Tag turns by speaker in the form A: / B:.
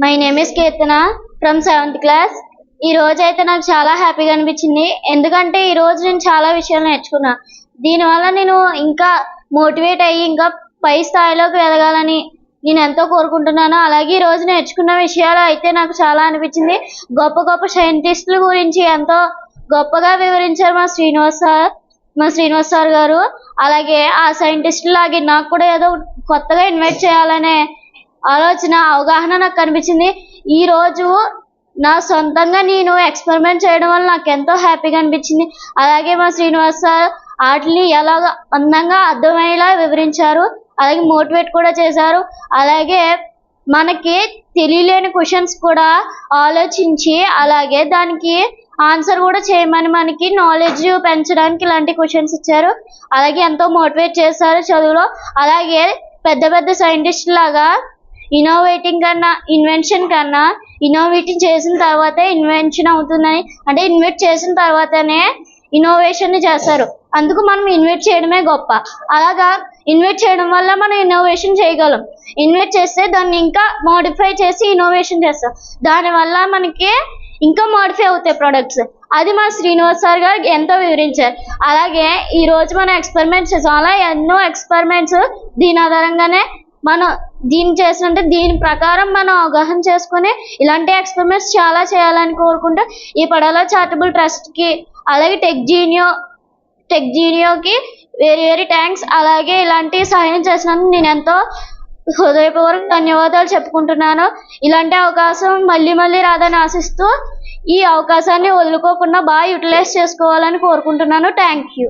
A: My name is Keerthana from 7th class. ఈ రోజు అయితే నాకు చాలా హ్యాపీగా అనిపించింది. ఎందుకంటే ఈ రోజు నేను చాలా విషయాలు నేర్చుకున్నా. దీనివల్ల నేను ఇంకా మోటివేట్ అయ్యి ఇంకా పై స్థాయిలోకి ఎదగాలని నేను ఎంతో కోరుకుంటున్నాను. అలాగే ఈ రోజు నేర్చుకున్న విషయాలు అయితే నాకు చాలా అనిపించింది. గొప్ప గొప్ప సైంటిస్టుల గురించి ఎంతో గొప్పగా వివరించారు మా శ్రీనివాస్ సార్ గారు. అలాగే ఆ సైంటిస్ట్ లాగే నాకు కూడా ఏదో కొత్తగా ఇన్వైట్ చేయాలనే ఆలోచన అవగాహన నాకు కనిపించింది. ఈ రోజు నా సొంతంగా నేను ఎక్స్పెరిమెంట్ చేయడం వల్ల నాకు ఎంతో హ్యాపీగా అనిపించింది. అలాగే మా శ్రీనివాస్ సార్ వాటిని ఎలాగ అందంగా అర్థమయ్యేలా వివరించారు. అలాగే మోటివేట్ కూడా చేశారు. అలాగే మనకి తెలియలేని క్వశ్చన్స్ కూడా ఆలోచించి అలాగే దానికి ఆన్సర్ కూడా చేయమని మనకి నాలెడ్జ్ పెంచడానికి ఇలాంటి క్వశ్చన్స్ ఇచ్చారు. అలాగే ఎంతో మోటివేట్ చేశారు చదువులో. అలాగే పెద్ద పెద్ద సైంటిస్ట్ లాగా ఇన్నోవేటింగ్ కన్నా ఇన్వెన్షన్ కన్నా ఇన్నోవేటింగ్ చేసిన తర్వాతే ఇన్వెన్షన్ అవుతుందని, అంటే ఇన్వెంట్ చేసిన తర్వాతనే ఇన్నోవేషన్ చేస్తారు. అందుకు మనం ఇన్వెంట్ చేయడమే గొప్ప. అలాగా ఇన్వెంట్ చేయడం వల్ల మనం ఇన్నోవేషన్ చేయగలం. ఇన్వెంట్ చేస్తే దాన్ని ఇంకా మోడిఫై చేసి ఇన్నోవేషన్ చేస్తాం. దానివల్ల మనకి ఇంకా మోడిఫై అవుతాయి ప్రొడక్ట్స్. అది మా శ్రీనివాస్ సార్ గారు ఎంతో వివరించారు. అలాగే ఈ రోజు మనం ఎక్స్పెరిమెంట్స్ చేసాం. అలా ఎన్నో ఎక్స్పెరిమెంట్స్ దీని ఆధారంగానే మనం దీని ప్రకారం మనం అవగాహన చేసుకుని ఇలాంటి ఎక్స్పెరిమెంట్స్ చాలా చేయాలని కోరుకుంటూ ఈ పడాల చారిటబుల్ ట్రస్ట్కి అలాగే టెక్ జీనియోకి వెరీ వెరీ థ్యాంక్స్. అలాగే ఇలాంటి సహాయం చేసినందుకు నేను ఎంతో హృదయపూర్వక ధన్యవాదాలు చెప్పుకుంటున్నాను. ఇలాంటి అవకాశం మళ్ళీ మళ్ళీ రాదని ఆశిస్తూ ఈ అవకాశాన్ని వదులుకోకుండా బాగా యూటిలైజ్ చేసుకోవాలని కోరుకుంటున్నాను. Thank you.